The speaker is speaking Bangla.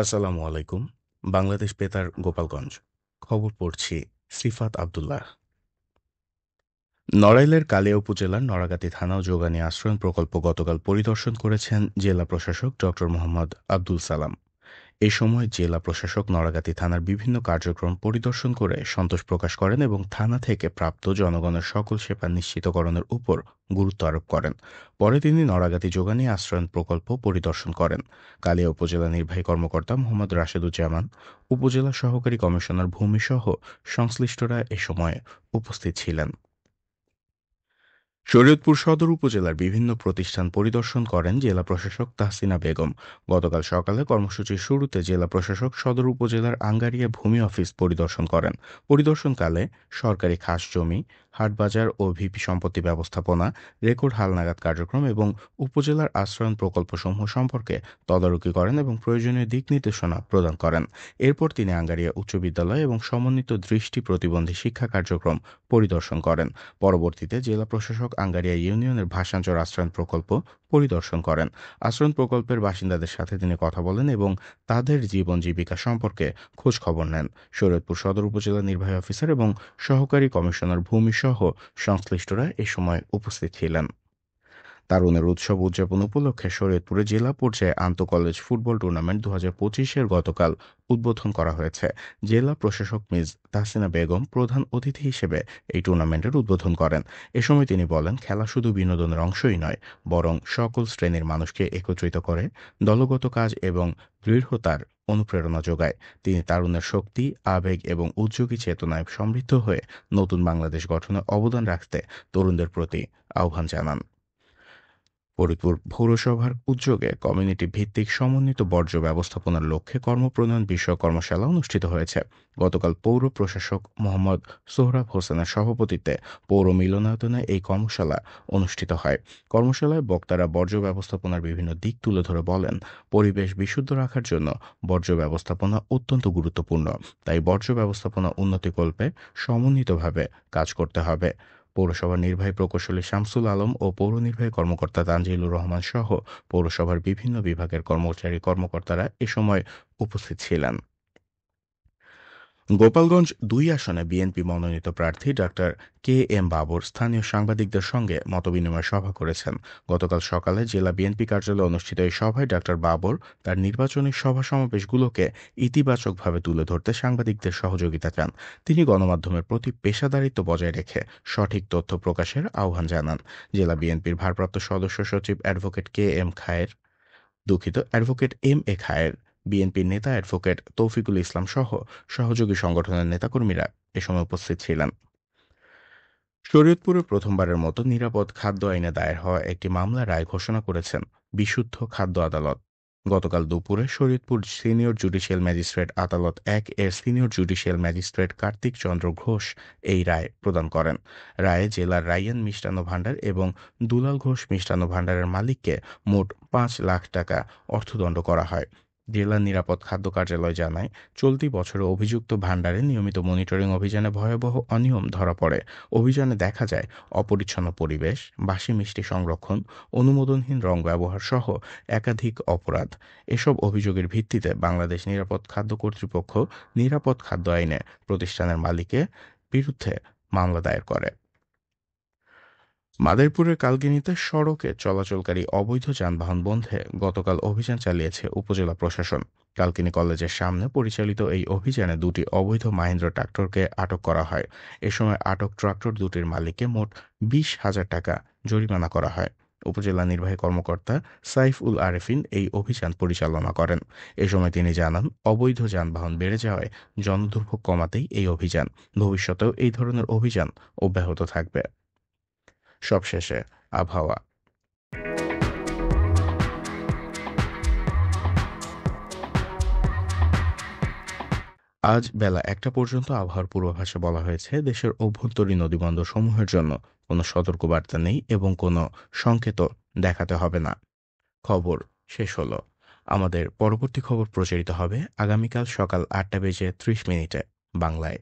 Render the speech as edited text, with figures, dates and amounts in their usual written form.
আসসালামু আলাইকুম। বাংলাদেশ বেতার গোপালগঞ্জ। খবর পড়ছি সিফাত আবদুল্লাহ। নড়াইলের কালিয়া উপজেলার নড়াগাতি থানা ও যোগানী আশ্রয়ণ প্রকল্প গতকাল পরিদর্শন করেছেন জেলা প্রশাসক মোহাম্মদ আব্দুল সালাম। এ সময় জেলা প্রশাসক নড়াগাতি থানার বিভিন্ন কার্যক্রম পরিদর্শন করে সন্তোষ প্রকাশ করেন এবং থানা থেকে প্রাপ্ত জনগণের সকল সেবা নিশ্চিতকরণের উপর গুরুত্ব আরোপ করেন। পরে তিনি নড়াগাতি যোগানী আশ্রয়ণ প্রকল্প পরিদর্শন করেন। কালিয়া উপজেলা নির্বাহী কর্মকর্তা মোহাম্মদ রাশেদুজ্জামান, উপজেলা সহকারী কমিশনার ভূমিসহ সংশ্লিষ্টরা এ সময় উপস্থিত ছিলেন। শরীয়তপুর সদর উপজেলার বিভিন্ন প্রতিষ্ঠান পরিদর্শন করেন জেলা প্রশাসক তাহসিনা বেগম। গতকাল সকালে কর্মসূচির শুরুতে জেলা প্রশাসক সদর উপজেলার আঙ্গারিয়া ভূমি অফিস পরিদর্শন করেন। পরিদর্শনকালে সরকারি খাস জমি, হাটবাজার ও ভিপি সম্পত্তি ব্যবস্থাপনা, রেকর্ড হালনাগাদ কার্যক্রম এবং উপজেলার আশ্রয়ণ প্রকল্পসমূহ সম্পর্কে তদারকি করেন এবং প্রয়োজনীয় দিক নির্দেশনা প্রদান করেন। এরপর তিনি আঙ্গারিয়া উচ্চ বিদ্যালয় এবং সমন্বিত দৃষ্টি প্রতিবন্ধী শিক্ষা কার্যক্রম পরিদর্শন করেন। পরবর্তীতে জেলা প্রশাসক আঙ্গারিয়া ইউনিয়নের ভাষাঞ্চর আশ্রয়ণ প্রকল্প পরিদর্শন করেন। আশ্রয়ণ প্রকল্পের বাসিন্দাদের সাথে তিনি কথা বলেন এবং তাদের জীবন জীবিকা সম্পর্কে খোঁজ খবর নেন। শরীয়তপুর সদর উপজেলা নির্বাহী অফিসার এবং সহকারী কমিশনার ভূমিসহ সংশ্লিষ্টরা এ সময় উপস্থিত ছিলেন। তারুণের উৎসব উদযাপন উপলক্ষে শরীয়তপুরে জেলা পর্যায়ে আন্তঃকলেজ ফুটবল টুর্নামেন্ট 2025-এর গতকাল উদ্বোধন করা হয়েছে। জেলা প্রশাসক মিস তাহসিনা বেগম প্রধান অতিথি হিসেবে এই টুর্নামেন্টের উদ্বোধন করেন। এ সময় তিনি বলেন, খেলা শুধু বিনোদনের অংশই নয়, বরং সকল শ্রেণীর মানুষকে একত্রিত করে, দলগত কাজ এবং দৃঢ়তার অনুপ্রেরণা যোগায়। তিনি তারুণের শক্তি, আবেগ এবং উদ্যোগী চেতনায় সমৃদ্ধ হয়ে নতুন বাংলাদেশ গঠনে অবদান রাখতে তরুণদের প্রতি আহ্বান জানান। ফরিদপুর পৌরসভার উদ্যোগে কমিউনিটি ভিত্তিক সমন্বিত বর্জ্য ব্যবস্থাপনার লক্ষ্যে কর্মপ্রণয়ন বিষয়ক কর্মশালা অনুষ্ঠিত হয়েছে। গতকাল পৌর প্রশাসক মোহাম্মদ সোহরাব হোসেনের সভাপতিত্বে পৌর মিলনায়তনে এই কর্মশালা অনুষ্ঠিত হয়। কর্মশালায় বক্তারা বর্জ্য ব্যবস্থাপনার বিভিন্ন দিক তুলে ধরে বলেন, পরিবেশ বিশুদ্ধ রাখার জন্য বর্জ্য ব্যবস্থাপনা অত্যন্ত গুরুত্বপূর্ণ। তাই বর্জ্য ব্যবস্থাপনা উন্নতিকল্পে সমন্বিতভাবে কাজ করতে হবে। পৌরসভার নির্বাহী প্রকৌশলী শামসুল আলম ও পৌর নির্বাহী কর্মকর্তা তানজিলুর রহমান সহ পৌরসভার বিভিন্ন বিভাগের কর্মকর্তারা এ সময় উপস্থিত ছিলেন। গোপালগঞ্জ-২ আসনে বিএনপি মনোনীত প্রার্থী ডাক্তার কে এম বাবর স্থানীয় সাংবাদিকদের সঙ্গে মতবিনিময় সভা করেছেন। গতকাল সকালে জেলা বিএনপি কার্যালয়ে অনুষ্ঠিত এই সভায় ডাক্তার বাবর তার নির্বাচনী সভা সমাবেশগুলোকে ইতিবাচকভাবে তুলে ধরতে সাংবাদিকদের সহযোগিতা চান। তিনি গণমাধ্যমের প্রতি পেশাদারিত্ব বজায় রেখে সঠিক তথ্য প্রকাশের আহ্বান জানান। জেলা বিএনপির ভারপ্রাপ্ত সদস্য সচিব অ্যাডভোকেট এম এ খায়ের, বিএনপির নেতা অ্যাডভোকেট তৌফিকুল ইসলাম সহ সহযোগী সংগঠনের নেতাকর্মীরা এ সময় উপস্থিত ছিলেন। শরীয়তপুরে প্রথমবারের মতো নিরাপদ খাদ্য আইনে দায়ের হওয়া একটি মামলার রায় ঘোষণা করেছেন বিশুদ্ধ খাদ্য আদালত। গতকাল দুপুরে শরীয়তপুর সিনিয়র জুডিশিয়াল ম্যাজিস্ট্রেট আদালত ১ এর সিনিয়র জুডিশিয়াল ম্যাজিস্ট্রেট কার্তিক চন্দ্র ঘোষ এই রায় প্রদান করেন। রায়ে জেলার রাইয়ান মিষ্টান্ন ভাণ্ডার এবং দুলাল ঘোষ মিষ্টান্ন ভাণ্ডারের মালিককে মোট ৫ লাখ টাকা অর্থদণ্ড করা হয়। জেলা নিরাপদ খাদ্য কার্যালয় জানায়, চলতি বছরে অভিযুক্ত ভাণ্ডারে নিয়মিত মনিটরিং অভিযানে ভয়াবহ অনিয়ম ধরা পড়ে। অভিযানে দেখা যায় অপরিচ্ছন্ন পরিবেশ, বাসি মিষ্টি সংরক্ষণ, অনুমোদনহীন রং ব্যবহার সহ একাধিক অপরাধ। এসব অভিযোগের ভিত্তিতে বাংলাদেশ নিরাপদ খাদ্য কর্তৃপক্ষ নিরাপদ খাদ্য আইনে প্রতিষ্ঠানের মালিকের বিরুদ্ধে মামলা দায়ের করে। মাদারীপুরের কালকিনিতে সড়কে চলাচলকারী অবৈধ যানবাহন বন্ধে গতকাল অভিযান চালিয়েছে উপজেলা প্রশাসন। কালকিনি কলেজের সামনে পরিচালিত এই অভিযানে দুটি অবৈধ মাহিন্দ্রা ট্রাক্টরকে আটক করা হয়। এ সময় আটক ট্রাক্টর দুটির মালিককে মোট ২০,০০০ টাকা জরিমানা করা হয়। উপজেলা নির্বাহী কর্মকর্তা সাইফ উল আরেফিন এই অভিযান পরিচালনা করেন। এ সময় তিনি জানান, অবৈধ যানবাহন বেড়ে যাওয়ায় জনদুর্ভোগ কমাতেই এই অভিযান। ভবিষ্যতেও এই ধরনের অভিযান অব্যাহত থাকবে। সবশেষে আবহাওয়া। আজ বেলা ১টা পর্যন্ত আবহাওয়ার পূর্বাভাসে বলা হয়েছে, দেশের অভ্যন্তরীণ নদীবন্দর সমূহের জন্য কোনো সতর্কবার্তা নেই এবং কোনো সংকেতও দেখাতে হবে না। খবর শেষ হলো। আমাদের পরবর্তী খবর প্রচারিত হবে আগামীকাল সকাল ৮টা বেজে ৩০ মিনিটে বাংলায়।